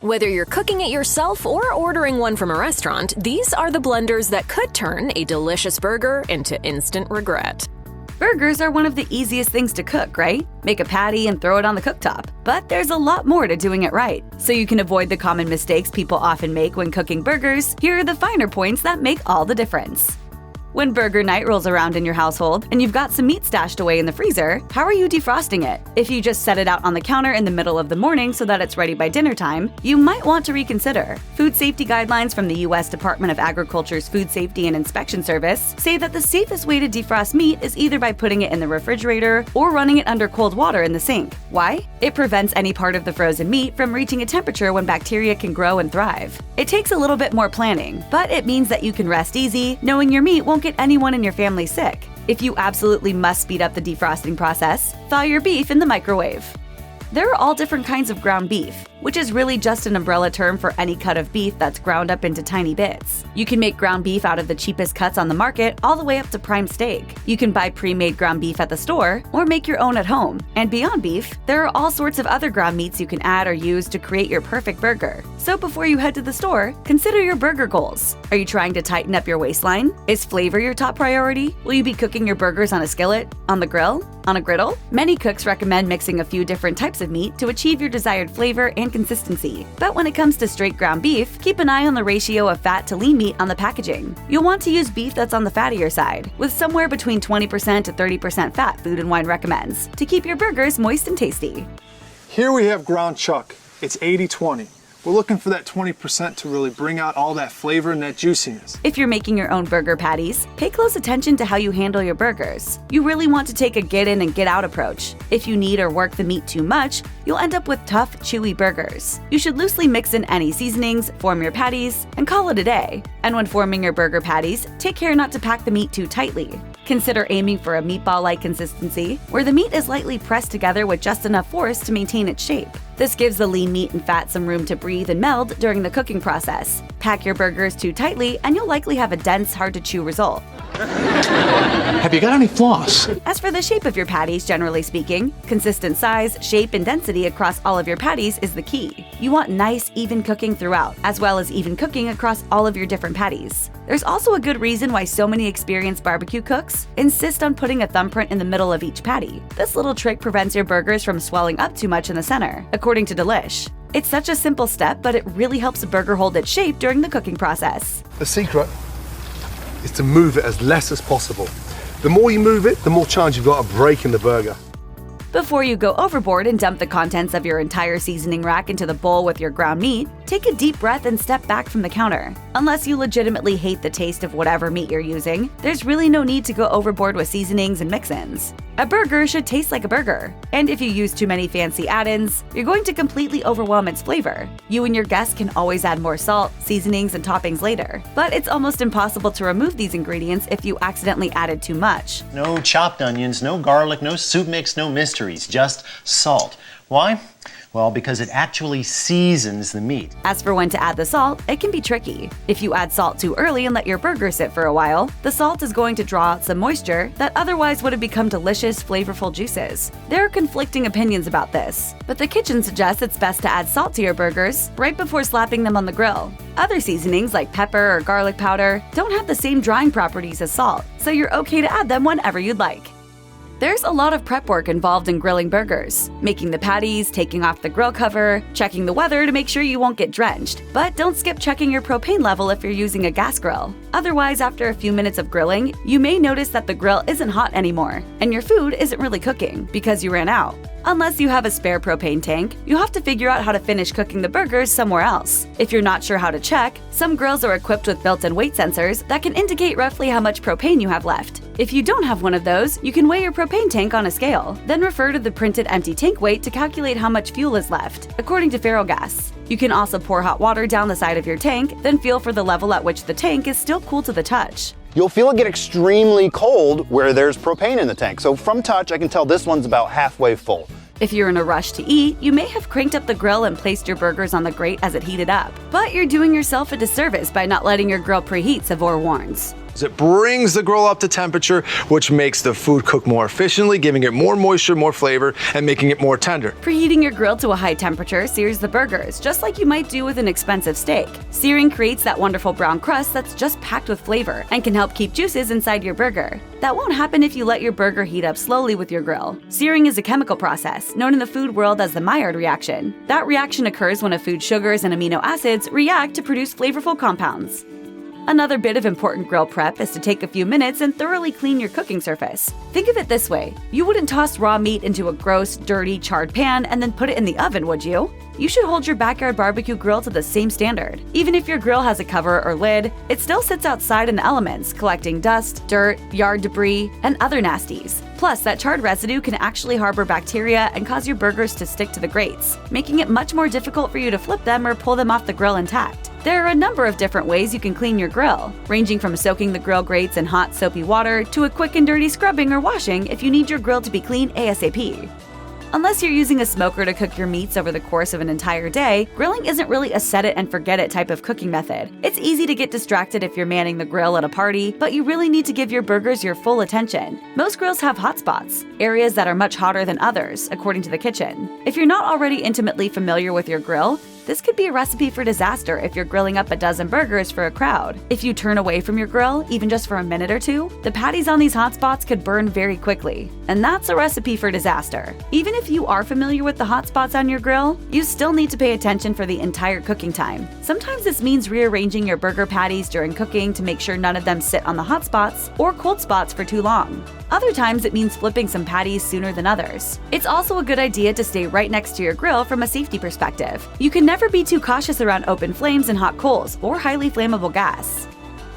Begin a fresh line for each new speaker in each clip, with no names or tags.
Whether you're cooking it yourself or ordering one from a restaurant, these are the blunders that could turn a delicious burger into instant regret.
Burgers are one of the easiest things to cook, right? Make a patty and throw it on the cooktop. But there's a lot more to doing it right. So you can avoid the common mistakes people often make when cooking burgers, here are the finer points that make all the difference. When burger night rolls around in your household and you've got some meat stashed away in the freezer, how are you defrosting it? If you just set it out on the counter in the middle of the morning so that it's ready by dinner time, you might want to reconsider. Food safety guidelines from the U.S. Department of Agriculture's Food Safety and Inspection Service say that the safest way to defrost meat is either by putting it in the refrigerator or running it under cold water in the sink. Why? It prevents any part of the frozen meat from reaching a temperature when bacteria can grow and thrive. It takes a little bit more planning, but it means that you can rest easy, knowing your meat won't get anyone in your family sick. If you absolutely must speed up the defrosting process, thaw your beef in the microwave. There are all different kinds of ground beef, which is really just an umbrella term for any cut of beef that's ground up into tiny bits. You can make ground beef out of the cheapest cuts on the market all the way up to prime steak. You can buy pre-made ground beef at the store or make your own at home. And beyond beef, there are all sorts of other ground meats you can add or use to create your perfect burger. So before you head to the store, consider your burger goals. Are you trying to tighten up your waistline? Is flavor your top priority? Will you be cooking your burgers on a skillet, on the grill, on a griddle? Many cooks recommend mixing a few different types of meat to achieve your desired flavor and consistency. But when it comes to straight ground beef, keep an eye on the ratio of fat to lean meat on the packaging. You'll want to use beef that's on the fattier side, with somewhere between 20% to 30% fat, Food & Wine recommends, to keep your burgers moist and tasty.
Here we have ground chuck. It's 80-20. We're looking for that 20% to really bring out all that flavor and that juiciness.
If you're making your own burger patties, pay close attention to how you handle your burgers. You really want to take a get in and get out approach. If you knead or work the meat too much, you'll end up with tough, chewy burgers. You should loosely mix in any seasonings, form your patties, and call it a day. And when forming your burger patties, take care not to pack the meat too tightly. Consider aiming for a meatball-like consistency, where the meat is lightly pressed together with just enough force to maintain its shape. This gives the lean meat and fat some room to breathe and meld during the cooking process. Pack your burgers too tightly and you'll likely have a dense, hard-to-chew result.
Have you got any floss?
As for the shape of your patties, generally speaking, consistent size, shape, and density across all of your patties is the key. You want nice, even cooking throughout, as well as even cooking across all of your different patties. There's also a good reason why so many experienced barbecue cooks insist on putting a thumbprint in the middle of each patty. This little trick prevents your burgers from swelling up too much in the center, according to Delish. It's such a simple step, but it really helps a burger hold its shape during the cooking process.
The secret is to move it as less as possible. The more you move it, the more chance you've got of breaking the burger.
Before you go overboard and dump the contents of your entire seasoning rack into the bowl with your ground meat, take a deep breath and step back from the counter. Unless you legitimately hate the taste of whatever meat you're using, there's really no need to go overboard with seasonings and mix-ins. A burger should taste like a burger, and if you use too many fancy add-ins, you're going to completely overwhelm its flavor. You and your guests can always add more salt, seasonings, and toppings later, but it's almost impossible to remove these ingredients if you accidentally added too much.
No chopped onions, no garlic, no soup mix, no mysteries, just salt. Why? Well, because it actually seasons the meat.
As for when to add the salt, it can be tricky. If you add salt too early and let your burger sit for a while, the salt is going to draw out some moisture that otherwise would have become delicious, flavorful juices. There are conflicting opinions about this, but the kitchen suggests it's best to add salt to your burgers right before slapping them on the grill. Other seasonings like pepper or garlic powder don't have the same drying properties as salt, so you're okay to add them whenever you'd like. There's a lot of prep work involved in grilling burgers. Making the patties, taking off the grill cover, checking the weather to make sure you won't get drenched. But don't skip checking your propane level if you're using a gas grill. Otherwise, after a few minutes of grilling, you may notice that the grill isn't hot anymore, and your food isn't really cooking because you ran out. Unless you have a spare propane tank, you have to figure out how to finish cooking the burgers somewhere else. If you're not sure how to check, some grills are equipped with built-in weight sensors that can indicate roughly how much propane you have left. If you don't have one of those, you can weigh your propane tank on a scale, then refer to the printed empty tank weight to calculate how much fuel is left, according to Ferrogas. You can also pour hot water down the side of your tank, then feel for the level at which the tank is still cool to the touch.
You'll feel it get extremely cold where there's propane in the tank. So from touch, I can tell this one's about halfway full.
If you're in a rush to eat, you may have cranked up the grill and placed your burgers on the grate as it heated up. But you're doing yourself a disservice by not letting your grill preheat, Savor warns.
It brings the grill up to temperature, which makes the food cook more efficiently, giving it more moisture, more flavor, and making it more tender.
Preheating your grill to a high temperature sears the burgers, just like you might do with an expensive steak. Searing creates that wonderful brown crust that's just packed with flavor and can help keep juices inside your burger. That won't happen if you let your burger heat up slowly with your grill. Searing is a chemical process, known in the food world as the Maillard reaction. That reaction occurs when a food's sugars and amino acids react to produce flavorful compounds. Another bit of important grill prep is to take a few minutes and thoroughly clean your cooking surface. Think of it this way: you wouldn't toss raw meat into a gross, dirty, charred pan and then put it in the oven, would you? You should hold your backyard barbecue grill to the same standard. Even if your grill has a cover or lid, it still sits outside in the elements, collecting dust, dirt, yard debris, and other nasties. Plus, that charred residue can actually harbor bacteria and cause your burgers to stick to the grates, making it much more difficult for you to flip them or pull them off the grill intact. There are a number of different ways you can clean your grill, ranging from soaking the grill grates in hot, soapy water to a quick and dirty scrubbing or washing if you need your grill to be clean ASAP. Unless you're using a smoker to cook your meats over the course of an entire day, grilling isn't really a set-it-and-forget-it type of cooking method. It's easy to get distracted if you're manning the grill at a party, but you really need to give your burgers your full attention. Most grills have hot spots, areas that are much hotter than others, according to the kitchen. If you're not already intimately familiar with your grill, this could be a recipe for disaster if you're grilling up a dozen burgers for a crowd. If you turn away from your grill, even just for a minute or two, the patties on these hot spots could burn very quickly. And that's a recipe for disaster. Even if you are familiar with the hot spots on your grill, you still need to pay attention for the entire cooking time. Sometimes this means rearranging your burger patties during cooking to make sure none of them sit on the hot spots or cold spots for too long. Other times it means flipping some patties sooner than others. It's also a good idea to stay right next to your grill from a safety perspective. You can never be too cautious around open flames and hot coals or highly flammable gas.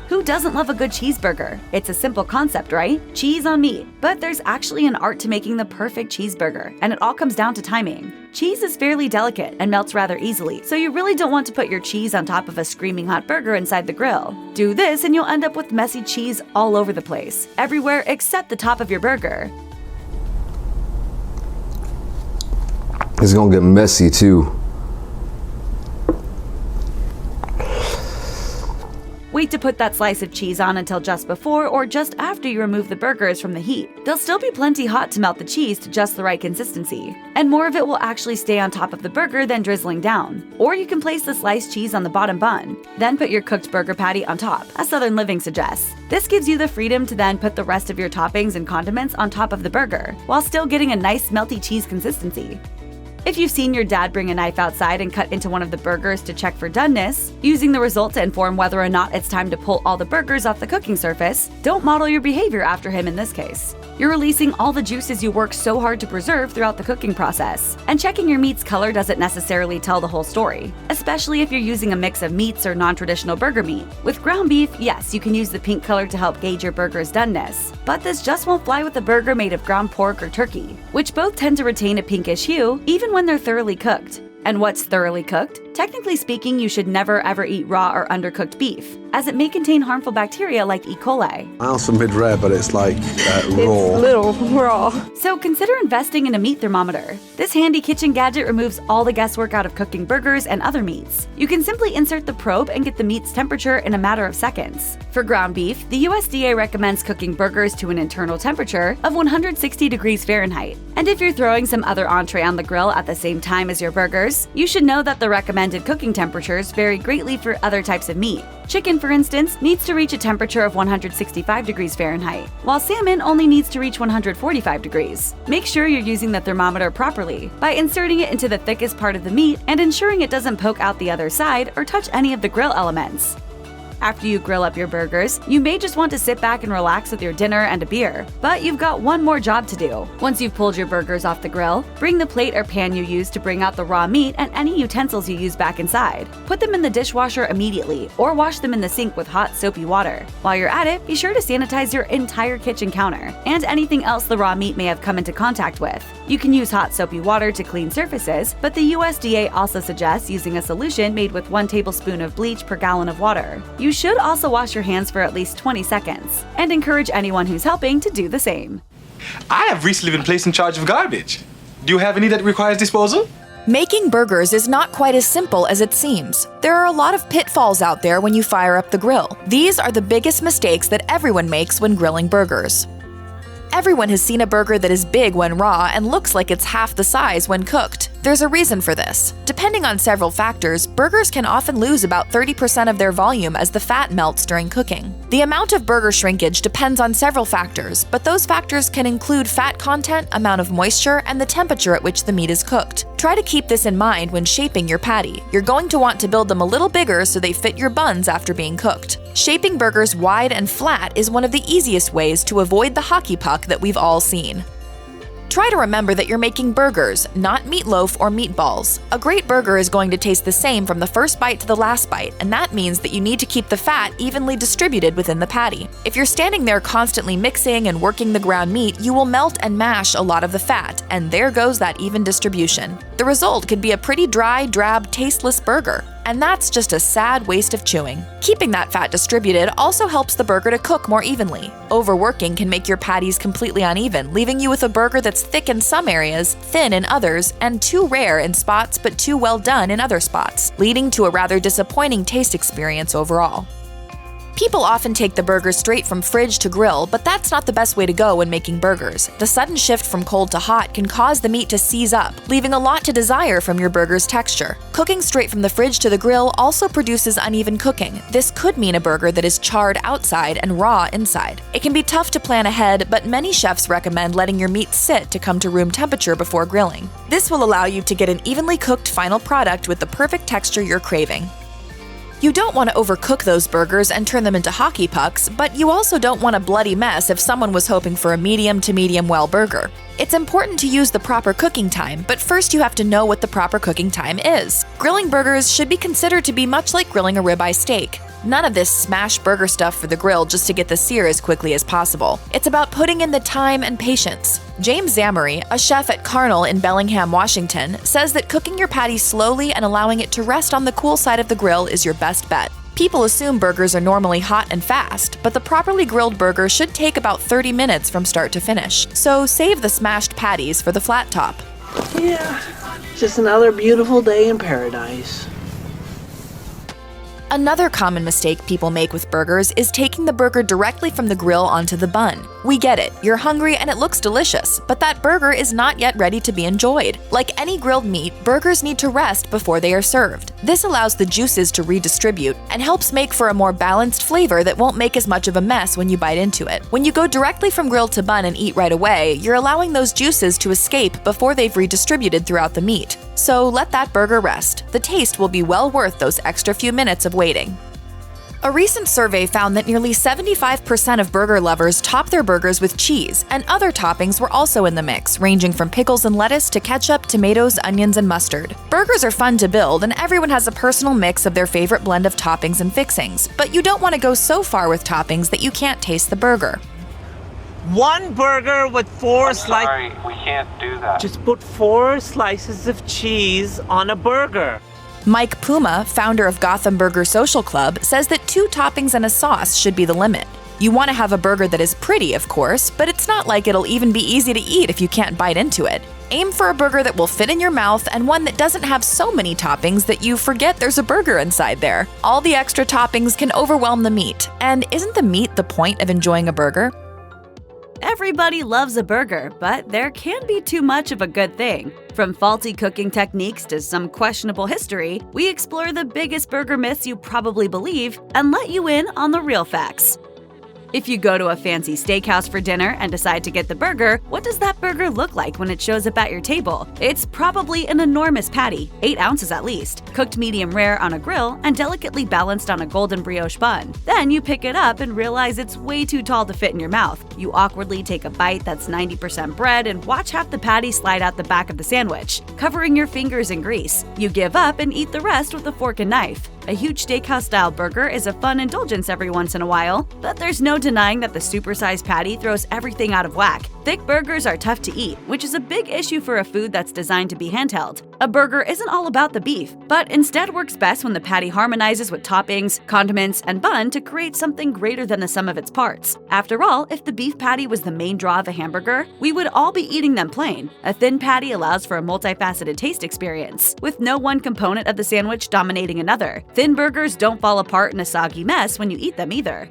Who doesn't love a good cheeseburger? It's a simple concept, right? Cheese on meat. But there's actually an art to making the perfect cheeseburger, and it all comes down to timing. Cheese is fairly delicate and melts rather easily, so you really don't want to put your cheese on top of a screaming hot burger inside the grill. Do this and you'll end up with messy cheese all over the place, everywhere except the top of your burger.
It's gonna get messy too.
Wait to put that slice of cheese on until just before or just after you remove the burgers from the heat. They'll still be plenty hot to melt the cheese to just the right consistency, and more of it will actually stay on top of the burger than drizzling down. Or you can place the sliced cheese on the bottom bun, then put your cooked burger patty on top, as Southern Living suggests. This gives you the freedom to then put the rest of your toppings and condiments on top of the burger, while still getting a nice melty cheese consistency. If you've seen your dad bring a knife outside and cut into one of the burgers to check for doneness, using the result to inform whether or not it's time to pull all the burgers off the cooking surface, don't model your behavior after him in this case. You're releasing all the juices you worked so hard to preserve throughout the cooking process. And checking your meat's color doesn't necessarily tell the whole story, especially if you're using a mix of meats or non-traditional burger meat. With ground beef, yes, you can use the pink color to help gauge your burger's doneness, but this just won't fly with a burger made of ground pork or turkey, which both tend to retain a pinkish hue even when they're thoroughly cooked. And what's thoroughly cooked? Technically speaking, you should never ever eat raw or undercooked beef, as it may contain harmful bacteria like E. coli.
I also mid-rare, but it's like raw.
It's little raw.
So consider investing in a meat thermometer. This handy kitchen gadget removes all the guesswork out of cooking burgers and other meats. You can simply insert the probe and get the meat's temperature in a matter of seconds. For ground beef, the USDA recommends cooking burgers to an internal temperature of 160 degrees Fahrenheit. And if you're throwing some other entree on the grill at the same time as your burgers, you should know that the recommended cooking temperatures vary greatly for other types of meat. Chicken, for instance, needs to reach a temperature of 165 degrees Fahrenheit, while salmon only needs to reach 145 degrees. Make sure you're using the thermometer properly by inserting it into the thickest part of the meat and ensuring it doesn't poke out the other side or touch any of the grill elements. After you grill up your burgers, you may just want to sit back and relax with your dinner and a beer. But you've got one more job to do. Once you've pulled your burgers off the grill, bring the plate or pan you used to bring out the raw meat and any utensils you use back inside. Put them in the dishwasher immediately, or wash them in the sink with hot, soapy water. While you're at it, be sure to sanitize your entire kitchen counter and anything else the raw meat may have come into contact with. You can use hot, soapy water to clean surfaces, but the USDA also suggests using a solution made with 1 tablespoon of bleach per gallon of water. You should also wash your hands for at least 20 seconds, and encourage anyone who's helping to do the same.
I have recently been placed in charge of garbage. Do you have any that requires disposal? Making burgers is not quite as simple as it seems. There are a lot of pitfalls out there when you fire up the grill. These are the biggest mistakes that everyone makes when grilling burgers. Everyone has seen a burger that is big when raw and looks like it's half the size when cooked. There's a reason for this. Depending on several factors, burgers can often lose about 30% of their volume as the fat melts during cooking. The amount of burger shrinkage depends on several factors, but those factors can include fat content, amount of moisture, and the temperature at which the meat is cooked. Try to keep this in mind when shaping your patty. You're going to want to build them a little bigger so they fit your buns after being cooked. Shaping burgers wide and flat is one of the easiest ways to avoid the hockey puck that we've all seen. Try to remember that you're making burgers, not meatloaf or meatballs. A great burger is going to taste the same from the first bite to the last bite, and that means that you need to keep the fat evenly distributed within the patty. If you're standing there constantly mixing and working the ground meat, you will melt and mash a lot of the fat, and there goes that even distribution. The result could be a pretty dry, drab, tasteless burger. And that's just a sad waste of chewing. Keeping that fat distributed also helps the burger to cook more evenly. Overworking can make your patties completely uneven, leaving you with a burger that's thick in some areas, thin in others, and too rare in spots but too well done in other spots, leading to a rather disappointing taste experience overall. People often take the burger straight from fridge to grill, but that's not the best way to go when making burgers. The sudden shift from cold to hot can cause the meat to seize up, leaving a lot to desire from your burger's texture. Cooking straight from the fridge to the grill also produces uneven cooking. This could mean a burger that is charred outside and raw inside. It can be tough to plan ahead, but many chefs recommend letting your meat sit to come to room temperature before grilling. This will allow you to get an evenly cooked final product with the perfect texture you're craving. You don't want to overcook those burgers and turn them into hockey pucks, but you also don't want a bloody mess if someone was hoping for a medium to medium well burger. It's important to use the proper cooking time, but first you have to know what the proper cooking time is. Grilling burgers should be considered to be much like grilling a ribeye steak. None of this smash burger stuff for the grill just to get the sear as quickly as possible. It's about putting in the time and patience. James Zamory, a chef at Carnal in Bellingham, Washington, says that cooking your patty slowly and allowing it to rest on the cool side of the grill is your best bet. People assume burgers are normally hot and fast, but the properly grilled burger should take about 30 minutes from start to finish. So save the smashed patties for the flat top.
Yeah, just another beautiful day in paradise.
Another common mistake people make with burgers is taking the burger directly from the grill onto the bun. We get it, you're hungry and it looks delicious, but that burger is not yet ready to be enjoyed. Like any grilled meat, burgers need to rest before they are served. This allows the juices to redistribute and helps make for a more balanced flavor that won't make as much of a mess when you bite into it. When you go directly from grill to bun and eat right away, you're allowing those juices to escape before they've redistributed throughout the meat. So let that burger rest. The taste will be well worth those extra few minutes of waiting. A recent survey found that nearly 75% of burger lovers top their burgers with cheese, and other toppings were also in the mix, ranging from pickles and lettuce to ketchup, tomatoes, onions, and mustard. Burgers are fun to build, and everyone has a personal mix of their favorite blend of toppings and fixings, but you don't want to go so far with toppings that you can't taste the burger.
One burger with four slices.
Sorry, we can't do that.
Just put 4 slices of cheese on a burger.
Mike Puma, founder of Gotham Burger Social Club, says that 2 toppings and a sauce should be the limit. You want to have a burger that is pretty, of course, but it's not like it'll even be easy to eat if you can't bite into it. Aim for a burger that will fit in your mouth and one that doesn't have so many toppings that you forget there's a burger inside there. All the extra toppings can overwhelm the meat. And isn't the meat the point of enjoying a burger?
Everybody loves a burger, but there can be too much of a good thing. From faulty cooking techniques to some questionable history, we explore the biggest burger myths you probably believe and let you in on the real facts. If you go to a fancy steakhouse for dinner and decide to get the burger, what does that burger look like when it shows up at your table? It's probably an enormous patty, 8 ounces at least, cooked medium rare on a grill and delicately balanced on a golden brioche bun. Then you pick it up and realize it's way too tall to fit in your mouth. You awkwardly take a bite that's 90% bread and watch half the patty slide out the back of the sandwich, covering your fingers in grease. You give up and eat the rest with a fork and knife. A huge steakhouse-style burger is a fun indulgence every once in a while, but there's no denying that the supersized patty throws everything out of whack. Thick burgers are tough to eat, which is a big issue for a food that's designed to be handheld. A burger isn't all about the beef, but instead works best when the patty harmonizes with toppings, condiments, and bun to create something greater than the sum of its parts. After all, if the beef patty was the main draw of a hamburger, we would all be eating them plain. A thin patty allows for a multifaceted taste experience, with no one component of the sandwich dominating another. Thin burgers don't fall apart in a soggy mess when you eat them either.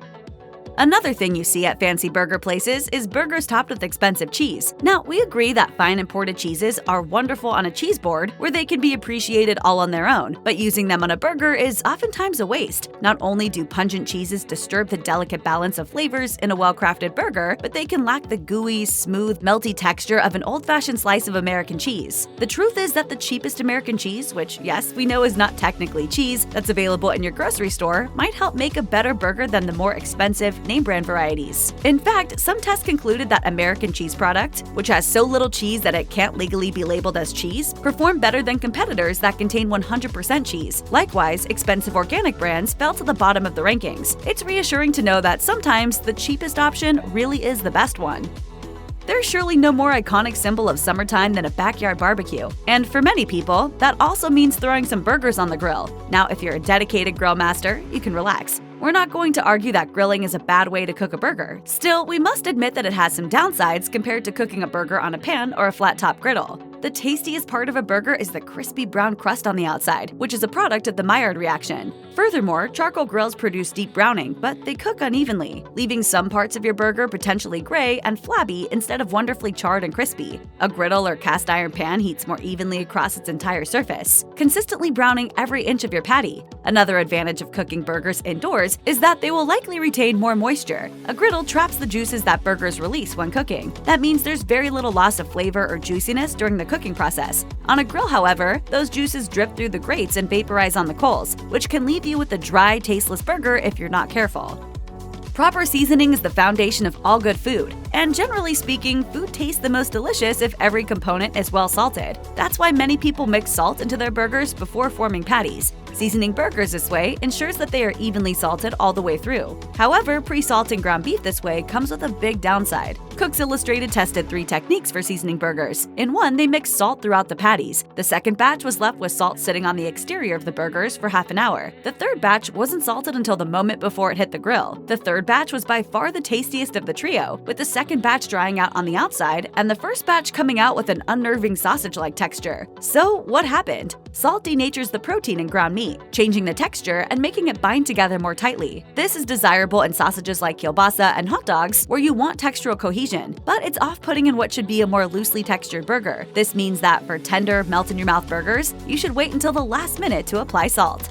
Another thing you see at fancy burger places is burgers topped with expensive cheese. Now, we agree that fine imported cheeses are wonderful on a cheese board where they can be appreciated all on their own, but using them on a burger is oftentimes a waste. Not only do pungent cheeses disturb the delicate balance of flavors in a well-crafted burger, but they can lack the gooey, smooth, melty texture of an old-fashioned slice of American cheese. The truth is that the cheapest American cheese, which yes, we know is not technically cheese, that's available in your grocery store, might help make a better burger than the more expensive, name brand varieties. In fact, some tests concluded that American cheese product, which has so little cheese that it can't legally be labeled as cheese, perform better than competitors that contain 100% cheese. Likewise, expensive organic brands fell to the bottom of the rankings. It's reassuring to know that sometimes the cheapest option really is the best one. There's surely no more iconic symbol of summertime than a backyard barbecue. And for many people, that also means throwing some burgers on the grill. Now, if you're a dedicated grill master, you can relax. We're not going to argue that grilling is a bad way to cook a burger. Still, we must admit that it has some downsides compared to cooking a burger on a pan or a flat-top griddle. The tastiest part of a burger is the crispy brown crust on the outside, which is a product of the Maillard reaction. Furthermore, charcoal grills produce deep browning, but they cook unevenly, leaving some parts of your burger potentially gray and flabby instead of wonderfully charred and crispy. A griddle or cast iron pan heats more evenly across its entire surface, consistently browning every inch of your patty. Another advantage of cooking burgers indoors is that they will likely retain more moisture. A griddle traps the juices that burgers release when cooking. That means there's very little loss of flavor or juiciness during the cooking process. On a grill, however, those juices drip through the grates and vaporize on the coals, which can leave you with a dry, tasteless burger if you're not careful. Proper seasoning is the foundation of all good food, and generally speaking, food tastes the most delicious if every component is well salted. That's why many people mix salt into their burgers before forming patties. Seasoning burgers this way ensures that they are evenly salted all the way through. However, pre-salting ground beef this way comes with a big downside. Cooks Illustrated tested 3 techniques for seasoning burgers. In one, they mixed salt throughout the patties. The second batch was left with salt sitting on the exterior of the burgers for half an hour. The third batch wasn't salted until the moment before it hit the grill. The third batch was by far the tastiest of the trio, with the second batch drying out on the outside and the first batch coming out with an unnerving sausage-like texture. So, what happened? Salt denatures the protein in ground meat, changing the texture and making it bind together more tightly. This is desirable in sausages like kielbasa and hot dogs, where you want textural cohesion, but it's off-putting in what should be a more loosely textured burger. This means that for tender, melt-in-your-mouth burgers, you should wait until the last minute to apply salt.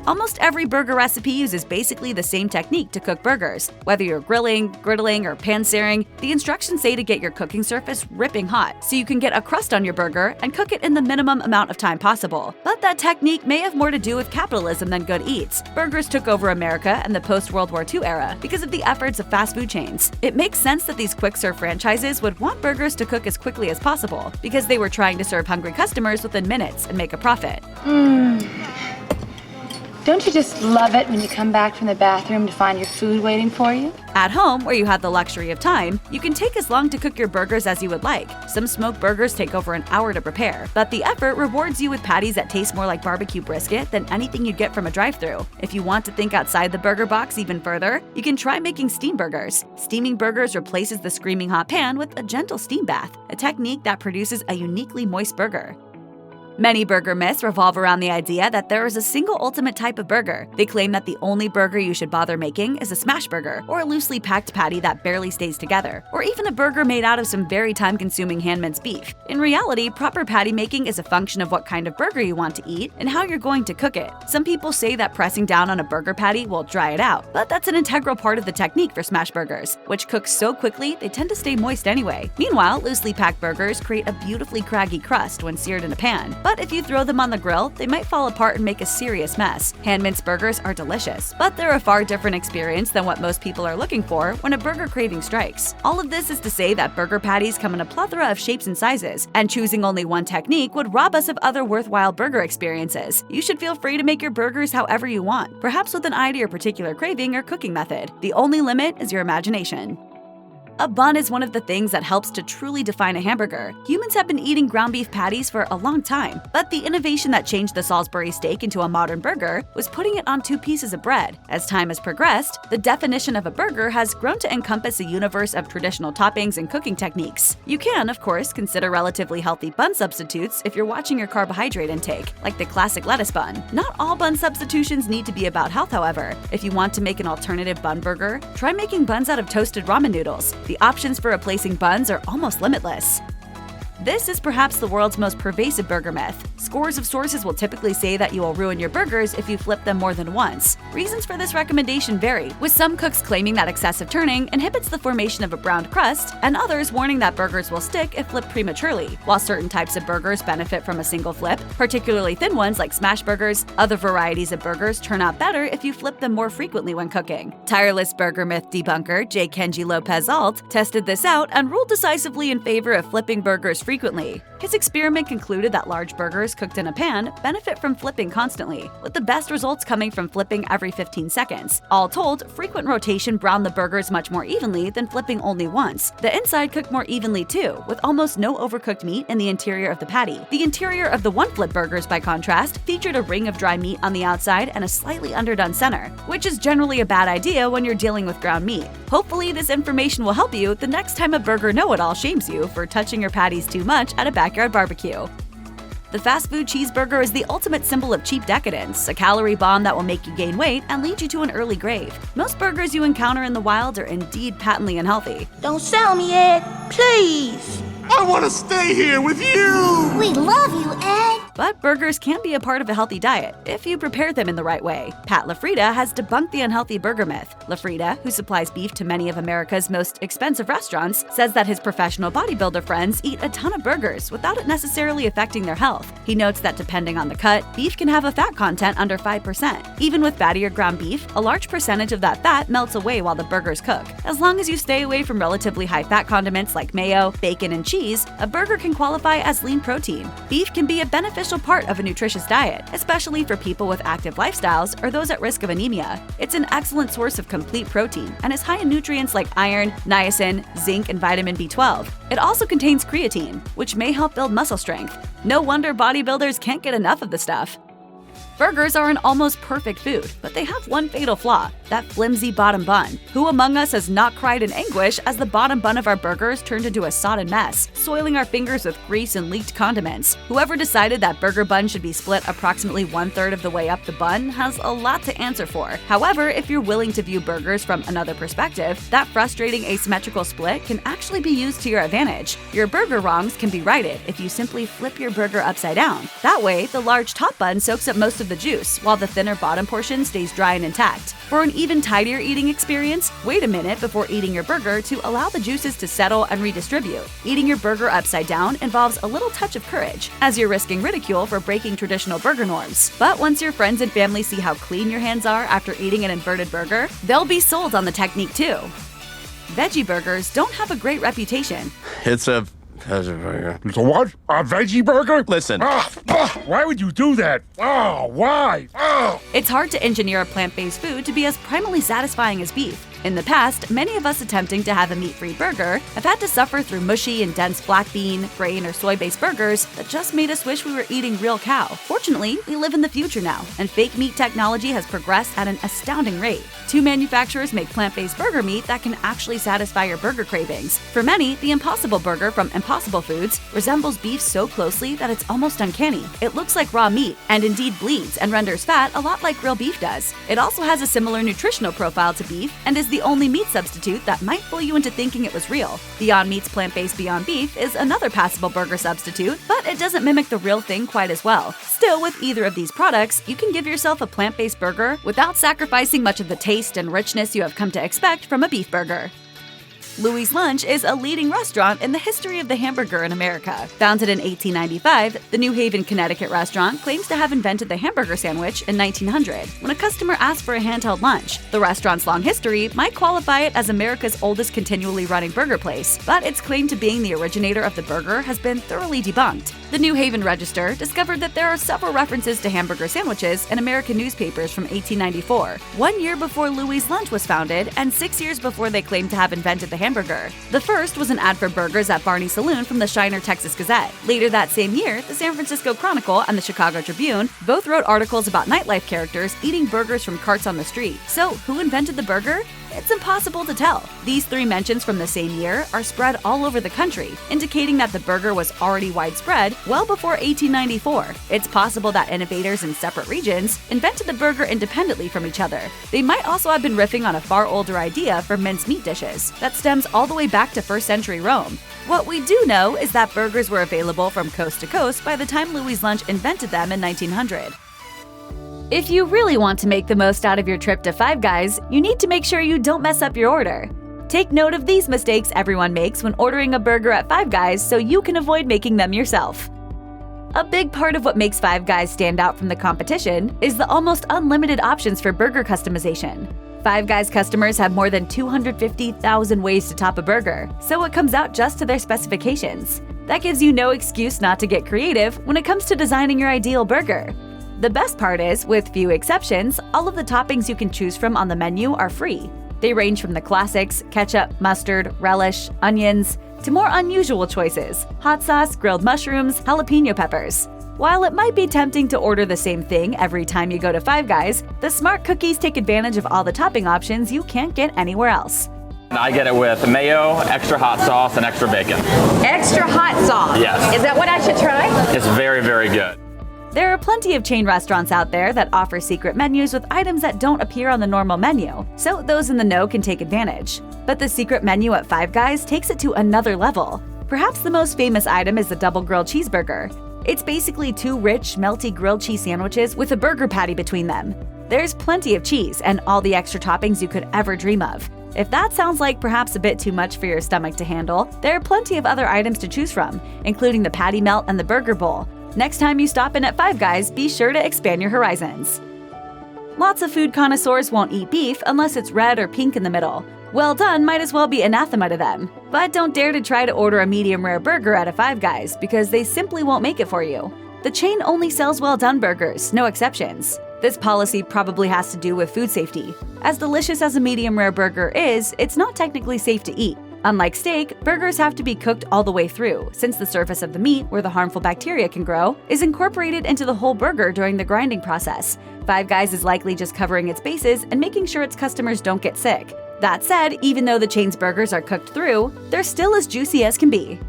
Almost every burger recipe uses basically the same technique to cook burgers. Whether you're grilling, griddling, or pan-searing, the instructions say to get your cooking surface ripping hot so you can get a crust on your burger and cook it in the minimum amount of time possible. But that technique may have more to do with capitalism than good eats. Burgers took over America in the post-World War II era because of the efforts of fast food chains. It makes sense that these quick-serve franchises would want burgers to cook as quickly as possible because they were trying to serve hungry customers within minutes and make a profit.
Don't you just love it when you come back from the bathroom to find your food waiting for you?
At home, where you have the luxury of time, you can take as long to cook your burgers as you would like. Some smoked burgers take over an hour to prepare, but the effort rewards you with patties that taste more like barbecue brisket than anything you'd get from a drive-thru. If you want to think outside the burger box even further, you can try making steam burgers. Steaming burgers replaces the screaming hot pan with a gentle steam bath, a technique that produces a uniquely moist burger. Many burger myths revolve around the idea that there is a single ultimate type of burger. They claim that the only burger you should bother making is a smash burger, or a loosely packed patty that barely stays together, or even a burger made out of some very time-consuming hand-minced beef. In reality, proper patty making is a function of what kind of burger you want to eat and how you're going to cook it. Some people say that pressing down on a burger patty will dry it out, but that's an integral part of the technique for smash burgers, which cook so quickly they tend to stay moist anyway. Meanwhile, loosely packed burgers create a beautifully craggy crust when seared in a pan. But if you throw them on the grill, they might fall apart and make a serious mess. Hand-minced burgers are delicious, but they're a far different experience than what most people are looking for when a burger craving strikes. All of this is to say that burger patties come in a plethora of shapes and sizes, and choosing only one technique would rob us of other worthwhile burger experiences. You should feel free to make your burgers however you want, perhaps with an eye to your particular craving or cooking method. The only limit is your imagination. A bun is one of the things that helps to truly define a hamburger. Humans have been eating ground beef patties for a long time, but the innovation that changed the Salisbury steak into a modern burger was putting it on 2 pieces of bread. As time has progressed, the definition of a burger has grown to encompass a universe of traditional toppings and cooking techniques. You can, of course, consider relatively healthy bun substitutes if you're watching your carbohydrate intake, like the classic lettuce bun. Not all bun substitutions need to be about health, however. If you want to make an alternative bun burger, try making buns out of toasted ramen noodles. The options for replacing buns are almost limitless. This is perhaps the world's most pervasive burger myth. Scores of sources will typically say that you will ruin your burgers if you flip them more than once. Reasons for this recommendation vary, with some cooks claiming that excessive turning inhibits the formation of a browned crust, and others warning that burgers will stick if flipped prematurely. While certain types of burgers benefit from a single flip, particularly thin ones like smash burgers, other varieties of burgers turn out better if you flip them more frequently when cooking. Tireless burger myth debunker J. Kenji Lopez-Alt tested this out and ruled decisively in favor of flipping burgers frequently. His experiment concluded that large burgers cooked in a pan benefit from flipping constantly, with the best results coming from flipping every 15 seconds. All told, frequent rotation browned the burgers much more evenly than flipping only once. The inside cooked more evenly too, with almost no overcooked meat in the interior of the patty. The interior of the one-flip burgers, by contrast, featured a ring of dry meat on the outside and a slightly underdone center, which is generally a bad idea when you're dealing with ground meat. Hopefully, this information will help you the next time a burger know-it-all shames you for touching your patties too much at a backyard barbecue. The fast food cheeseburger is the ultimate symbol of cheap decadence, a calorie bomb that will make you gain weight and lead you to an early grave. Most burgers you encounter in the wild are indeed patently unhealthy.
Don't sell me, Ed, please.
I want to stay here with you!
We love you, Ed!
But burgers can be a part of a healthy diet if you prepare them in the right way. Pat LaFrida has debunked the unhealthy burger myth. LaFrida, who supplies beef to many of America's most expensive restaurants, says that his professional bodybuilder friends eat a ton of burgers without it necessarily affecting their health. He notes that depending on the cut, beef can have a fat content under 5%. Even with fattier ground beef, a large percentage of that fat melts away while the burgers cook. As long as you stay away from relatively high-fat condiments like mayo, bacon, and cheese, a burger can qualify as lean protein. Beef can be a beneficial part of a nutritious diet, especially for people with active lifestyles or those at risk of anemia. It's an excellent source of complete protein and is high in nutrients like iron, niacin, zinc, and vitamin B12. It also contains creatine, which may help build muscle strength. No wonder bodybuilders can't get enough of the stuff. Burgers are an almost perfect food, but they have one fatal flaw: that flimsy bottom bun. Who among us has not cried in anguish as the bottom bun of our burgers turned into a sodden mess, soiling our fingers with grease and leaked condiments? Whoever decided that burger bun should be split approximately 1/3 of the way up the bun has a lot to answer for. However, if you're willing to view burgers from another perspective, that frustrating asymmetrical split can actually be used to your advantage. Your burger wrongs can be righted if you simply flip your burger upside down. That way, the large top bun soaks up most of the juice, while the thinner bottom portion stays dry and intact. For an even tidier eating experience, wait a minute before eating your burger to allow the juices to settle and redistribute. Eating your burger upside down involves a little touch of courage, as you're risking ridicule for breaking traditional burger norms. But once your friends and family see how clean your hands are after eating an inverted burger, they'll be sold on the technique too. Veggie burgers don't have a great reputation.
It's a veggie burger.
It's a what? A veggie burger?
Listen.
Why would you do that? Why?
It's hard to engineer a plant-based food to be as primally satisfying as beef. In the past, many of us attempting to have a meat-free burger have had to suffer through mushy and dense black bean, grain, or soy-based burgers that just made us wish we were eating real cow. Fortunately, we live in the future now, and fake meat technology has progressed at an astounding rate. 2 manufacturers make plant-based burger meat that can actually satisfy your burger cravings. For many, the Impossible Burger from Impossible Foods resembles beef so closely that it's almost uncanny. It looks like raw meat, and indeed bleeds and renders fat a lot like real beef does. It also has a similar nutritional profile to beef, and is the only meat substitute that might fool you into thinking it was real. Beyond Meat's plant-based Beyond Beef is another passable burger substitute, but it doesn't mimic the real thing quite as well. Still, with either of these products, you can give yourself a plant-based burger without sacrificing much of the taste and richness you have come to expect from a beef burger. Louis' Lunch is a leading restaurant in the history of the hamburger in America. Founded in 1895, the New Haven, Connecticut restaurant claims to have invented the hamburger sandwich in 1900, when a customer asked for a handheld lunch. The restaurant's long history might qualify it as America's oldest continually running burger place, but its claim to being the originator of the burger has been thoroughly debunked. The New Haven Register discovered that there are several references to hamburger sandwiches in American newspapers from 1894, 1 year before Louis' Lunch was founded and 6 years before they claimed to have invented the hamburger. The first was an ad for burgers at Barney's Saloon from the Shiner Texas Gazette. Later that same year, the San Francisco Chronicle and the Chicago Tribune both wrote articles about nightlife characters eating burgers from carts on the street. So, who invented the burger? It's impossible to tell. These three mentions from the same year are spread all over the country, indicating that the burger was already widespread well before 1894. It's possible that innovators in separate regions invented the burger independently from each other. They might also have been riffing on a far older idea for mincemeat dishes that stems all the way back to 1st century Rome. What we do know is that burgers were available from coast to coast by the time Louis' Lunch invented them in 1900. If you really want to make the most out of your trip to Five Guys, you need to make sure you don't mess up your order. Take note of these mistakes everyone makes when ordering a burger at Five Guys so you can avoid making them yourself. A big part of what makes Five Guys stand out from the competition is the almost unlimited options for burger customization. Five Guys customers have more than 250,000 ways to top a burger, so it comes out just to their specifications. That gives you no excuse not to get creative when it comes to designing your ideal burger. The best part is, with few exceptions, all of the toppings you can choose from on the menu are free. They range from the classics, ketchup, mustard, relish, onions, to more unusual choices, hot sauce, grilled mushrooms, jalapeno peppers. While it might be tempting to order the same thing every time you go to Five Guys, the smart cookies take advantage of all the topping options you can't get anywhere else.
I get it with mayo, extra hot sauce, and extra bacon.
Extra hot sauce?
Yes.
Is that what I should try?
It's very, very good.
There are plenty of chain restaurants out there that offer secret menus with items that don't appear on the normal menu, so those in the know can take advantage. But the secret menu at Five Guys takes it to another level. Perhaps the most famous item is the double grilled cheeseburger. It's basically two rich, melty grilled cheese sandwiches with a burger patty between them. There's plenty of cheese and all the extra toppings you could ever dream of. If that sounds like perhaps a bit too much for your stomach to handle, there are plenty of other items to choose from, including the patty melt and the burger bowl. Next time you stop in at Five Guys, be sure to expand your horizons. Lots of food connoisseurs won't eat beef unless it's red or pink in the middle. Well done might as well be anathema to them. But don't dare to try to order a medium rare burger at a Five Guys because they simply won't make it for you. The chain only sells well done burgers, no exceptions. This policy probably has to do with food safety. As delicious as a medium rare burger is, it's not technically safe to eat. Unlike steak, burgers have to be cooked all the way through, since the surface of the meat, where the harmful bacteria can grow, is incorporated into the whole burger during the grinding process. Five Guys is likely just covering its bases and making sure its customers don't get sick. That said, even though the chain's burgers are cooked through, they're still as juicy as can be.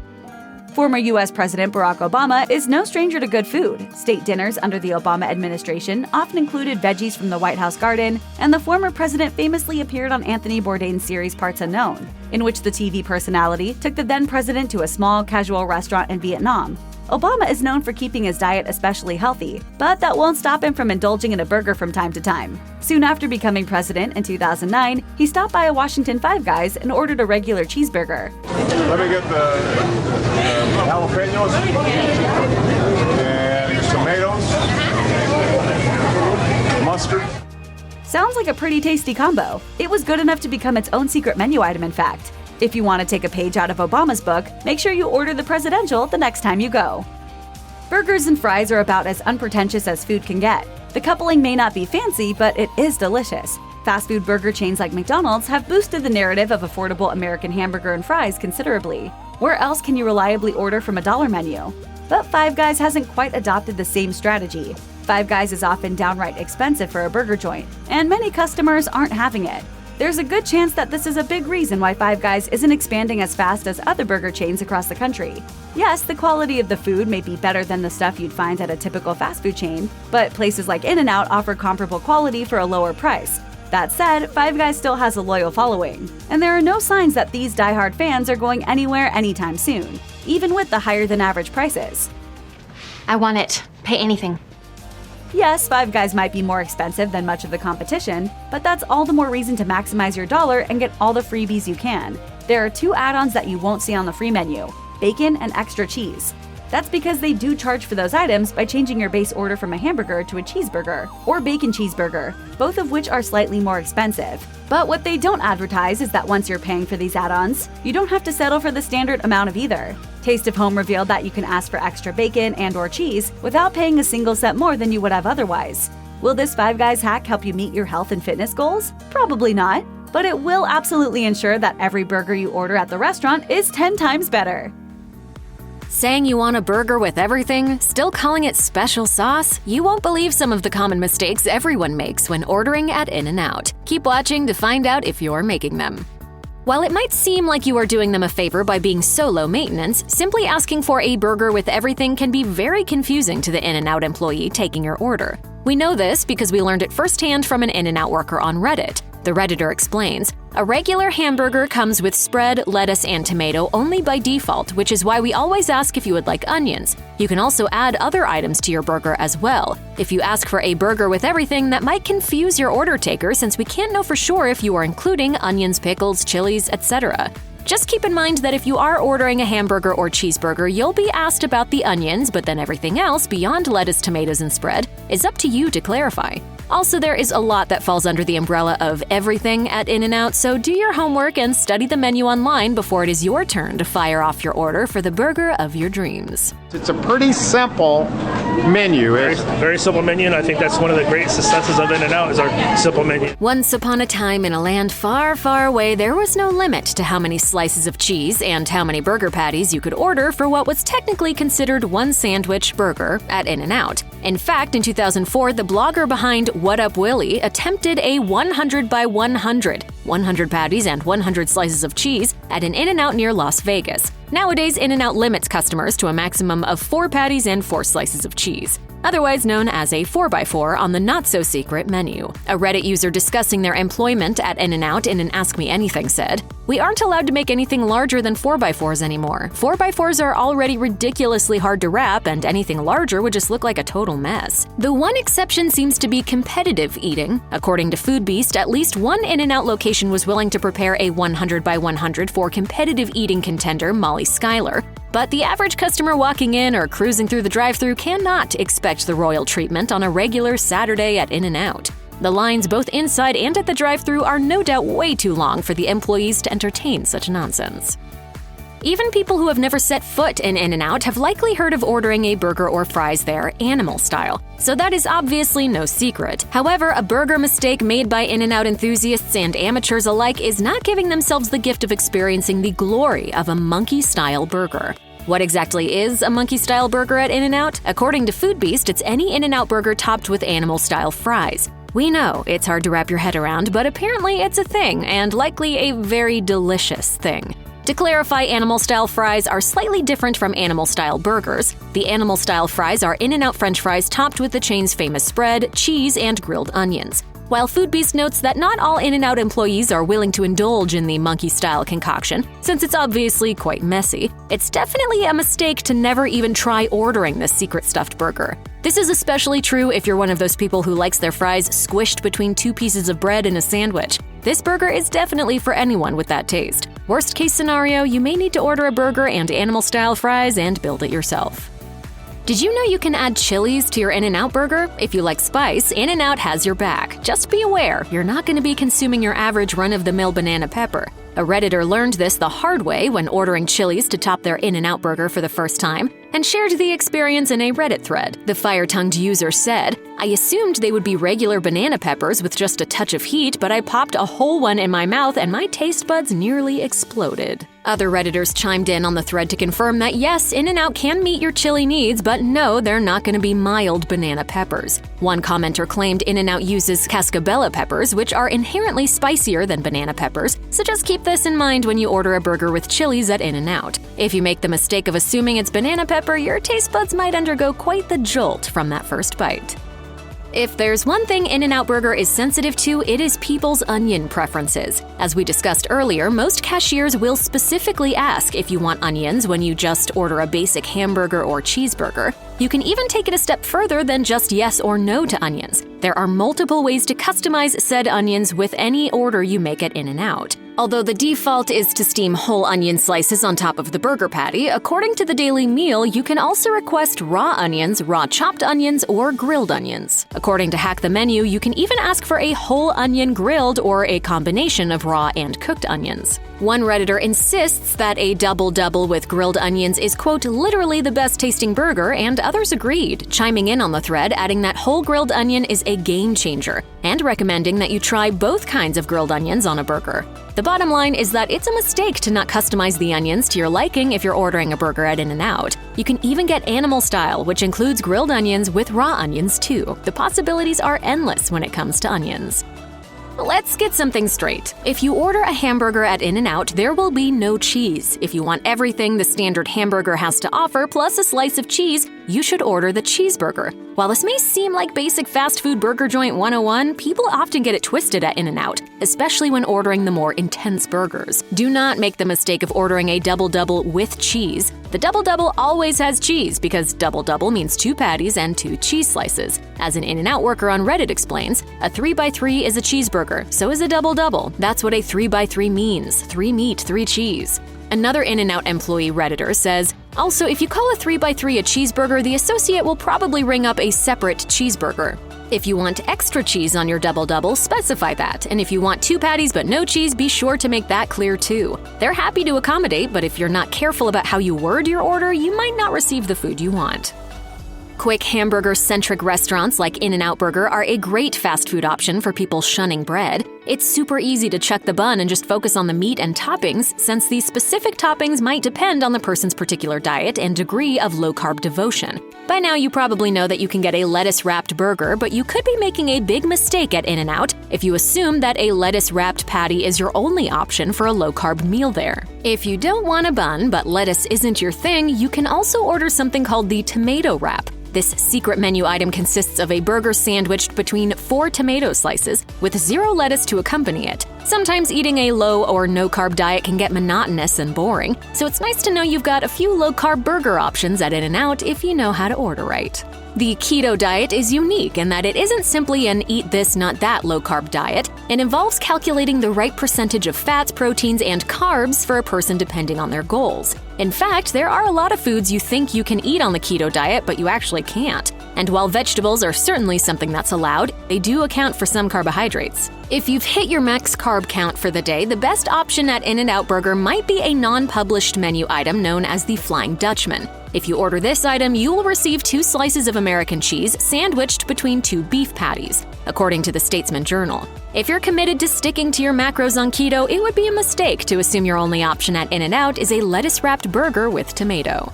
Former U.S. President Barack Obama is no stranger to good food. State dinners under the Obama administration often included veggies from the White House garden, and the former president famously appeared on Anthony Bourdain's series Parts Unknown, in which the TV personality took the then president to a small, casual restaurant in Vietnam. Obama is known for keeping his diet especially healthy, but that won't stop him from indulging in a burger from time to time. Soon after becoming president in 2009, he stopped by a Washington Five Guys and ordered a regular cheeseburger.
Let me get the jalapenos and tomatoes, mustard.
Sounds like a pretty tasty combo. It was good enough to become its own secret menu item, in fact. If you want to take a page out of Obama's book, make sure you order the presidential the next time you go. Burgers and fries are about as unpretentious as food can get. The coupling may not be fancy, but it is delicious. Fast food burger chains like McDonald's have boosted the narrative of affordable American hamburger and fries considerably. Where else can you reliably order from a dollar menu? But Five Guys hasn't quite adopted the same strategy. Five Guys is often downright expensive for a burger joint, and many customers aren't having it. There's a good chance that this is a big reason why Five Guys isn't expanding as fast as other burger chains across the country. Yes, the quality of the food may be better than the stuff you'd find at a typical fast food chain, but places like In-N-Out offer comparable quality for a lower price. That said, Five Guys still has a loyal following, and there are no signs that these die-hard fans are going anywhere anytime soon, even with the higher-than-average prices.
I want it. Pay anything.
Yes, Five Guys might be more expensive than much of the competition, but that's all the more reason to maximize your dollar and get all the freebies you can. There are two add-ons that you won't see on the free menu: bacon and extra cheese. That's because they do charge for those items by changing your base order from a hamburger to a cheeseburger or bacon cheeseburger, both of which are slightly more expensive. But what they don't advertise is that once you're paying for these add-ons, you don't have to settle for the standard amount of either. Taste of Home revealed that you can ask for extra bacon and/or cheese without paying a single cent more than you would have otherwise. Will this Five Guys hack help you meet your health and fitness goals? Probably not, but it will absolutely ensure that every burger you order at the restaurant is 10 times better.
Saying you want a burger with everything, still calling it special sauce? You won't believe some of the common mistakes everyone makes when ordering at In-N-Out. Keep watching to find out if you're making them. While it might seem like you are doing them a favor by being so low maintenance, simply asking for a burger with everything can be very confusing to the In-N-Out employee taking your order. We know this because we learned it firsthand from an In-N-Out worker on Reddit. The Redditor explains, "A regular hamburger comes with spread, lettuce, and tomato only by default, which is why we always ask if you would like onions. You can also add other items to your burger as well. If you ask for a burger with everything, that might confuse your order taker since we can't know for sure if you are including onions, pickles, chilies, etc. Just keep in mind that if you are ordering a hamburger or cheeseburger, you'll be asked about the onions, but then everything else beyond lettuce, tomatoes, and spread is up to you to clarify. Also, there is a lot that falls under the umbrella of everything at In-N-Out, so do your homework and study the menu online before it is your turn to fire off your order for the burger of your dreams."
It's a pretty simple menu.
Very simple menu, and I think that's one of the great successes of In-N-Out is our simple menu.
Once upon a time in a land far, far away, there was no limit to how many slices of cheese and how many burger patties you could order for what was technically considered one sandwich burger at In-N-Out. In fact, in 2004, the blogger behind What Up Willie attempted a 100 by 100 patties and 100 slices of cheese at an In-N-Out near Las Vegas. Nowadays, In-N-Out limits customers to a maximum of 4 patties and 4 slices of cheese, otherwise known as a 4x4 on the not-so-secret menu. A Reddit user discussing their employment at In-N-Out in an Ask Me Anything said, "We aren't allowed to make anything larger than 4x4s anymore. 4x4s are already ridiculously hard to wrap, and anything larger would just look like a total mess." The one exception seems to be competitive eating. According to Food Beast, at least one In-N-Out location was willing to prepare a 100 by 100 for competitive eating contender Molly Schuyler. But the average customer walking in or cruising through the drive-thru cannot expect the royal treatment on a regular Saturday at In-N-Out. The lines both inside and at the drive-thru are no doubt way too long for the employees to entertain such nonsense. Even people who have never set foot in In-N-Out have likely heard of ordering a burger or fries there animal style, so that is obviously no secret. However, a burger mistake made by In-N-Out enthusiasts and amateurs alike is not giving themselves the gift of experiencing the glory of a monkey-style burger. What exactly is a monkey-style burger at In-N-Out? According to Food Beast, it's any In-N-Out burger topped with animal-style fries. We know it's hard to wrap your head around, but apparently it's a thing, and likely a very delicious thing. To clarify, animal-style fries are slightly different from animal-style burgers. The animal-style fries are In-N-Out French fries topped with the chain's famous spread, cheese, and grilled onions. While Food Beast notes that not all In-N-Out employees are willing to indulge in the monkey-style concoction, since it's obviously quite messy, it's definitely a mistake to never even try ordering this secret stuffed burger. This is especially true if you're one of those people who likes their fries squished between 2 pieces of bread in a sandwich. This burger is definitely for anyone with that taste. Worst case scenario, you may need to order a burger and animal-style fries and build it yourself. Did you know you can add chilies to your In-N-Out burger? If you like spice, In-N-Out has your back. Just be aware, you're not going to be consuming your average run-of-the-mill banana pepper. A Redditor learned this the hard way when ordering chilies to top their In-N-Out burger for the first time, and shared the experience in a Reddit thread. The fire-tongued user said, "I assumed they would be regular banana peppers with just a touch of heat, but I popped a whole one in my mouth and my taste buds nearly exploded." Other Redditors chimed in on the thread to confirm that yes, In-N-Out can meet your chili needs, but no, they're not going to be mild banana peppers. One commenter claimed In-N-Out uses cascabella peppers, which are inherently spicier than banana peppers, so just keep this in mind when you order a burger with chilies at In-N-Out. If you make the mistake of assuming it's banana pepper, your taste buds might undergo quite the jolt from that first bite. If there's one thing In-N-Out Burger is sensitive to, it is people's onion preferences. As we discussed earlier, most cashiers will specifically ask if you want onions when you just order a basic hamburger or cheeseburger. You can even take it a step further than just yes or no to onions. There are multiple ways to customize said onions with any order you make at In-N-Out. Although the default is to steam whole onion slices on top of the burger patty, according to the Daily Meal, you can also request raw onions, raw chopped onions, or grilled onions. According to Hack the Menu, you can even ask for a whole onion grilled or a combination of raw and cooked onions. One Redditor insists that a double-double with grilled onions is, quote, literally the best tasting burger, and others agreed, chiming in on the thread, adding that whole grilled onion is a game changer, and recommending that you try both kinds of grilled onions on a burger. The bottom line is that it's a mistake to not customize the onions to your liking if you're ordering a burger at In-N-Out. You can even get animal style, which includes grilled onions with raw onions too. The possibilities are endless when it comes to onions. Let's get something straight. If you order a hamburger at In-N-Out, there will be no cheese. If you want everything the standard hamburger has to offer, plus a slice of cheese, you should order the cheeseburger. While this may seem like basic fast food burger joint 101, people often get it twisted at In-N-Out, especially when ordering the more intense burgers. Do not make the mistake of ordering a double-double with cheese. The double-double always has cheese because double-double means 2 patties and 2 cheese slices. As an In-N-Out worker on Reddit explains, a 3x3 is a cheeseburger, so is a double-double. That's what a 3x3 means: 3 meat, 3 cheese. Another In-N-Out employee Redditor says, also, if you call a 3x3 a cheeseburger, the associate will probably ring up a separate cheeseburger. If you want extra cheese on your double-double, specify that. And if you want 2 patties but no cheese, be sure to make that clear too. They're happy to accommodate, but if you're not careful about how you word your order, you might not receive the food you want. Quick hamburger-centric restaurants like In-N-Out Burger are a great fast food option for people shunning bread. It's super easy to chuck the bun and just focus on the meat and toppings, since these specific toppings might depend on the person's particular diet and degree of low-carb devotion. By now, you probably know that you can get a lettuce-wrapped burger, but you could be making a big mistake at In-N-Out if you assume that a lettuce-wrapped patty is your only option for a low-carb meal there. If you don't want a bun, but lettuce isn't your thing, you can also order something called the tomato wrap. This secret menu item consists of a burger sandwiched between 4 tomato slices with 0 lettuce to accompany it. Sometimes eating a low or no-carb diet can get monotonous and boring, so it's nice to know you've got a few low-carb burger options at In-N-Out if you know how to order right. The keto diet is unique in that it isn't simply an eat this, not that low-carb diet. It involves calculating the right percentage of fats, proteins, and carbs for a person depending on their goals. In fact, there are a lot of foods you think you can eat on the keto diet, but you actually can't. And while vegetables are certainly something that's allowed, they do account for some carbohydrates. If you've hit your max carb count for the day, the best option at In-N-Out Burger might be a non-published menu item known as the Flying Dutchman. If you order this item, you will receive 2 slices of American cheese sandwiched between 2 beef patties, according to the Statesman Journal. If you're committed to sticking to your macros on keto, it would be a mistake to assume your only option at In-N-Out is a lettuce-wrapped burger with tomato.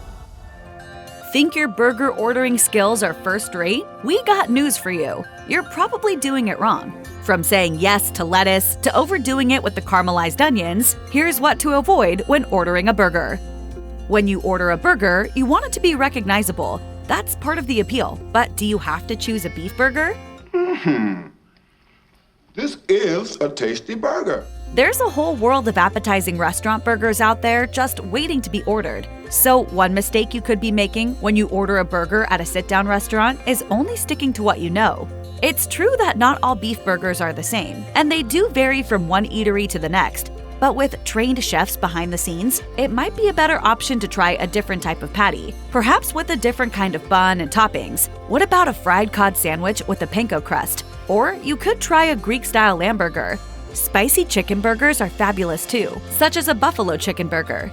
Think your burger ordering skills are first-rate? We got news for you. You're probably doing it wrong. From saying yes to lettuce to overdoing it with the caramelized onions, here's what to avoid when ordering a burger. When you order a burger, you want it to be recognizable. That's part of the appeal. But do you have to choose a beef burger?
This is a tasty burger.
There's a whole world of appetizing restaurant burgers out there just waiting to be ordered. So one mistake you could be making when you order a burger at a sit-down restaurant is only sticking to what you know. It's true that not all beef burgers are the same, and they do vary from one eatery to the next. But with trained chefs behind the scenes, it might be a better option to try a different type of patty, perhaps with a different kind of bun and toppings. What about a fried cod sandwich with a panko crust? Or you could try a Greek-style lamb burger. Spicy chicken burgers are fabulous too, such as a buffalo chicken burger.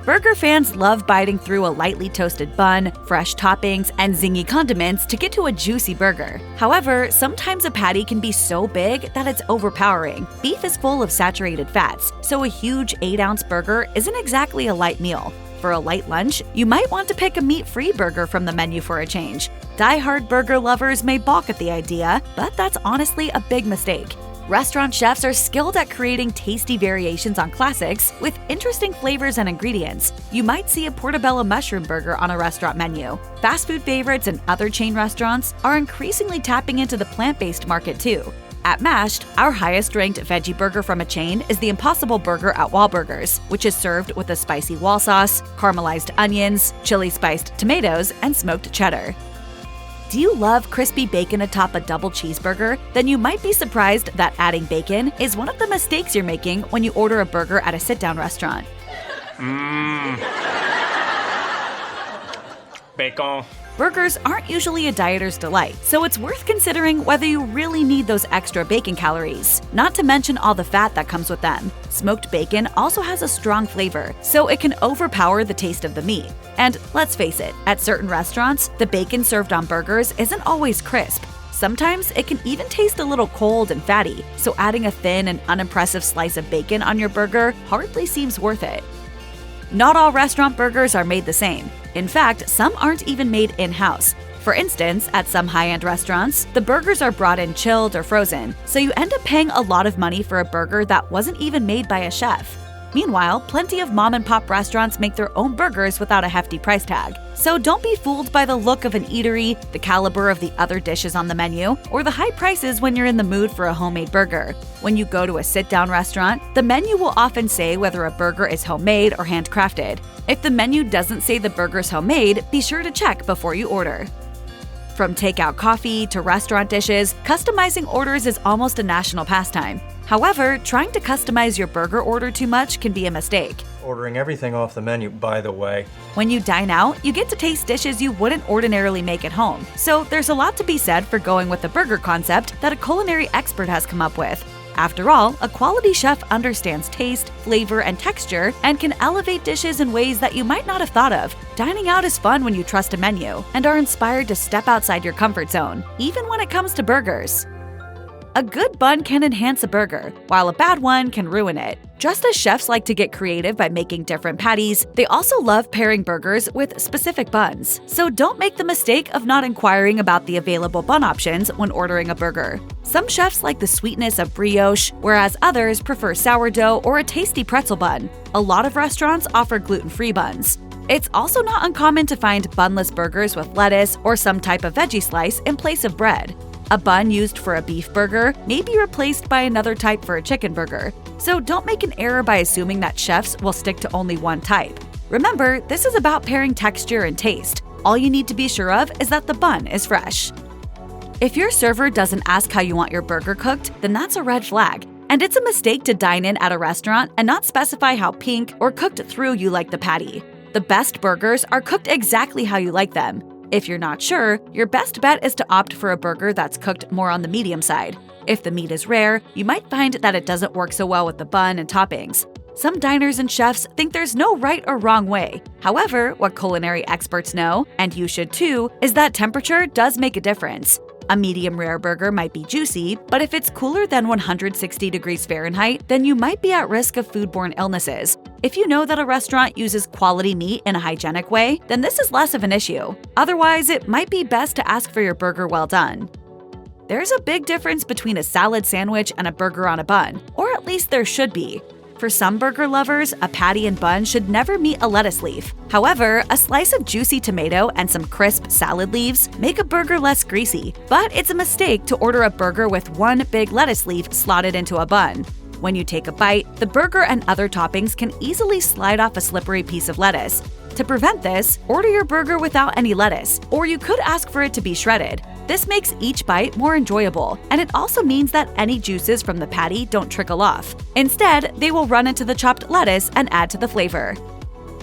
Burger fans love biting through a lightly toasted bun, fresh toppings, and zingy condiments to get to a juicy burger. However, sometimes a patty can be so big that it's overpowering. Beef is full of saturated fats, so a huge 8-ounce burger isn't exactly a light meal. For a light lunch, you might want to pick a meat-free burger from the menu for a change. Die-hard burger lovers may balk at the idea, but that's honestly a big mistake. Restaurant chefs are skilled at creating tasty variations on classics with interesting flavors and ingredients. You might see a portobello mushroom burger on a restaurant menu. Fast food favorites and other chain restaurants are increasingly tapping into the plant-based market too. At Mashed, our highest-ranked veggie burger from a chain is the Impossible Burger at Wahlburgers, which is served with a spicy wall sauce, caramelized onions, chili-spiced tomatoes, and smoked cheddar. Do you love crispy bacon atop a double cheeseburger? Then you might be surprised that adding bacon is one of the mistakes you're making when you order a burger at a sit-down restaurant.
Bacon.
Burgers aren't usually a dieter's delight, so it's worth considering whether you really need those extra bacon calories, not to mention all the fat that comes with them. Smoked bacon also has a strong flavor, so it can overpower the taste of the meat. And let's face it, at certain restaurants, the bacon served on burgers isn't always crisp. Sometimes it can even taste a little cold and fatty, so adding a thin and unimpressive slice of bacon on your burger hardly seems worth it. Not all restaurant burgers are made the same. In fact, some aren't even made in-house. For instance, at some high-end restaurants, the burgers are brought in chilled or frozen, so you end up paying a lot of money for a burger that wasn't even made by a chef. Meanwhile, plenty of mom-and-pop restaurants make their own burgers without a hefty price tag. So don't be fooled by the look of an eatery, the caliber of the other dishes on the menu, or the high prices when you're in the mood for a homemade burger. When you go to a sit-down restaurant, the menu will often say whether a burger is homemade or handcrafted. If the menu doesn't say the burger's homemade, be sure to check before you order. From takeout coffee to restaurant dishes, customizing orders is almost a national pastime. However, trying to customize your burger order too much can be a mistake.
Ordering everything off the menu, by the way.
When you dine out, you get to taste dishes you wouldn't ordinarily make at home. So there's a lot to be said for going with the burger concept that a culinary expert has come up with. After all, a quality chef understands taste, flavor, and texture and can elevate dishes in ways that you might not have thought of. Dining out is fun when you trust a menu and are inspired to step outside your comfort zone, even when it comes to burgers. A good bun can enhance a burger, while a bad one can ruin it. Just as chefs like to get creative by making different patties, they also love pairing burgers with specific buns. So don't make the mistake of not inquiring about the available bun options when ordering a burger. Some chefs like the sweetness of brioche, whereas others prefer sourdough or a tasty pretzel bun. A lot of restaurants offer gluten-free buns. It's also not uncommon to find bunless burgers with lettuce or some type of veggie slice in place of bread. A bun used for a beef burger may be replaced by another type for a chicken burger, so don't make an error by assuming that chefs will stick to only one type. Remember, this is about pairing texture and taste. All you need to be sure of is that the bun is fresh. If your server doesn't ask how you want your burger cooked, then that's a red flag. And it's a mistake to dine in at a restaurant and not specify how pink or cooked through you like the patty. The best burgers are cooked exactly how you like them. If you're not sure, your best bet is to opt for a burger that's cooked more on the medium side. If the meat is rare, you might find that it doesn't work so well with the bun and toppings. Some diners and chefs think there's no right or wrong way. However, what culinary experts know, and you should too, is that temperature does make a difference. A medium rare burger might be juicy, but if it's cooler than 160 degrees Fahrenheit, then you might be at risk of foodborne illnesses. If you know that a restaurant uses quality meat in a hygienic way, then this is less of an issue. Otherwise, it might be best to ask for your burger well done. There's a big difference between a salad sandwich and a burger on a bun, or at least there should be. For some burger lovers, a patty and bun should never meet a lettuce leaf. However, a slice of juicy tomato and some crisp salad leaves make a burger less greasy, but it's a mistake to order a burger with one big lettuce leaf slotted into a bun. When you take a bite, the burger and other toppings can easily slide off a slippery piece of lettuce. To prevent this, order your burger without any lettuce, or you could ask for it to be shredded. This makes each bite more enjoyable, and it also means that any juices from the patty don't trickle off. Instead, they will run into the chopped lettuce and add to the flavor.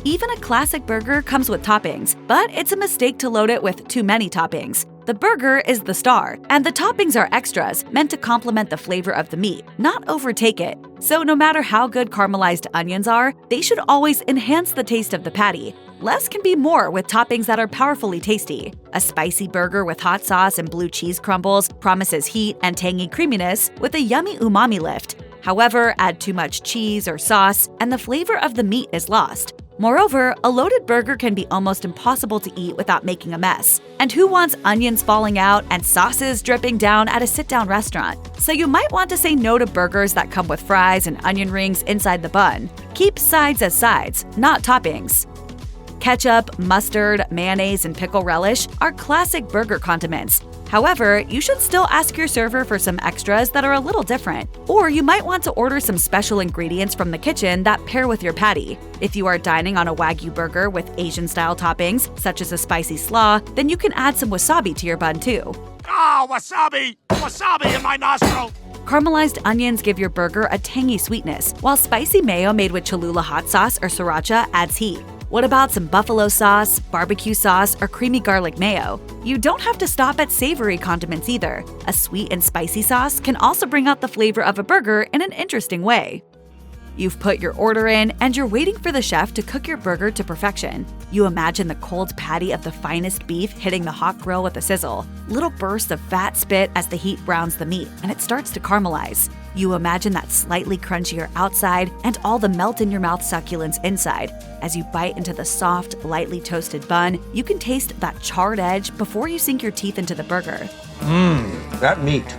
Even a classic burger comes with toppings, but it's a mistake to load it with too many toppings. The burger is the star, and the toppings are extras meant to complement the flavor of the meat, not overtake it. So no matter how good caramelized onions are, they should always enhance the taste of the patty. Less can be more with toppings that are powerfully tasty. A spicy burger with hot sauce and blue cheese crumbles promises heat and tangy creaminess with a yummy umami lift. However, add too much cheese or sauce, and the flavor of the meat is lost. Moreover, a loaded burger can be almost impossible to eat without making a mess. And who wants onions falling out and sauces dripping down at a sit-down restaurant? So you might want to say no to burgers that come with fries and onion rings inside the bun. Keep sides as sides, not toppings. Ketchup, mustard, mayonnaise, and pickle relish are classic burger condiments. However, you should still ask your server for some extras that are a little different. Or you might want to order some special ingredients from the kitchen that pair with your patty. If you are dining on a Wagyu burger with Asian-style toppings, such as a spicy slaw, then you can add some wasabi to your bun too.
Ah, wasabi! Wasabi in my nostril!
Caramelized onions give your burger a tangy sweetness, while spicy mayo made with Cholula hot sauce or sriracha adds heat. What about some buffalo sauce, barbecue sauce, or creamy garlic mayo? You don't have to stop at savory condiments either. A sweet and spicy sauce can also bring out the flavor of a burger in an interesting way. You've put your order in, and you're waiting for the chef to cook your burger to perfection. You imagine the cold patty of the finest beef hitting the hot grill with a sizzle. Little bursts of fat spit as the heat browns the meat, and it starts to caramelize. You imagine that slightly crunchier outside and all the melt-in-your-mouth succulence inside. As you bite into the soft, lightly toasted bun, you can taste that charred edge before you sink your teeth into the burger.
That meat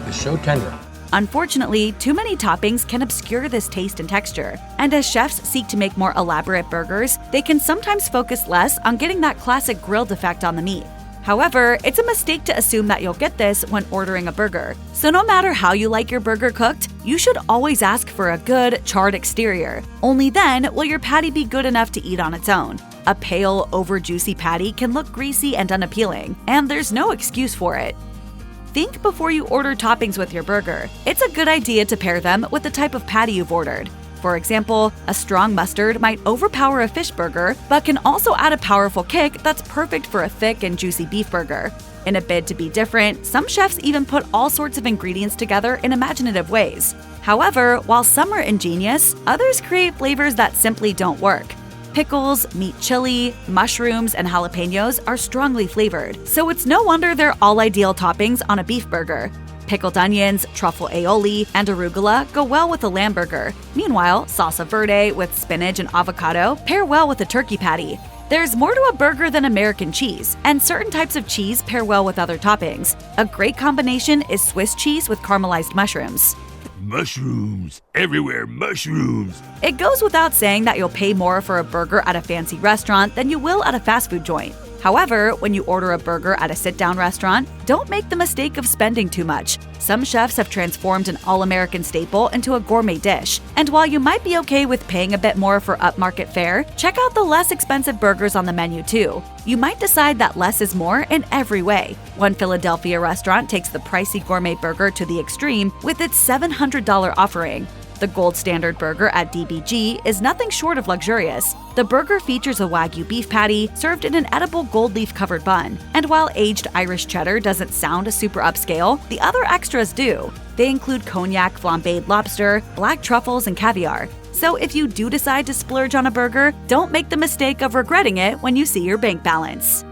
is so tender.
Unfortunately, too many toppings can obscure this taste and texture, and as chefs seek to make more elaborate burgers, they can sometimes focus less on getting that classic grilled effect on the meat. However, it's a mistake to assume that you'll get this when ordering a burger. So no matter how you like your burger cooked, you should always ask for a good, charred exterior. Only then will your patty be good enough to eat on its own. A pale, over-juicy patty can look greasy and unappealing, and there's no excuse for it. Think before you order toppings with your burger. It's a good idea to pair them with the type of patty you've ordered. For example, a strong mustard might overpower a fish burger, but can also add a powerful kick that's perfect for a thick and juicy beef burger. In a bid to be different, some chefs even put all sorts of ingredients together in imaginative ways. However, while some are ingenious, others create flavors that simply don't work. Pickles, meat chili, mushrooms, and jalapenos are strongly flavored, so it's no wonder they're all ideal toppings on a beef burger. Pickled onions, truffle aioli, and arugula go well with a lamb burger. Meanwhile, salsa verde with spinach and avocado pair well with a turkey patty. There's more to a burger than American cheese, and certain types of cheese pair well with other toppings. A great combination is Swiss cheese with caramelized mushrooms.
Mushrooms. Everywhere, mushrooms.
It goes without saying that you'll pay more for a burger at a fancy restaurant than you will at a fast food joint. However, when you order a burger at a sit-down restaurant, don't make the mistake of spending too much. Some chefs have transformed an all-American staple into a gourmet dish. And while you might be okay with paying a bit more for upmarket fare, check out the less expensive burgers on the menu too. You might decide that less is more in every way. One Philadelphia restaurant takes the pricey gourmet burger to the extreme with its $700 offering. The gold standard burger at DBG is nothing short of luxurious. The burger features a Wagyu beef patty served in an edible gold leaf covered bun. And while aged Irish cheddar doesn't sound super upscale, the other extras do. They include cognac flambéed lobster, black truffles, and caviar. So if you do decide to splurge on a burger, don't make the mistake of regretting it when you see your bank balance.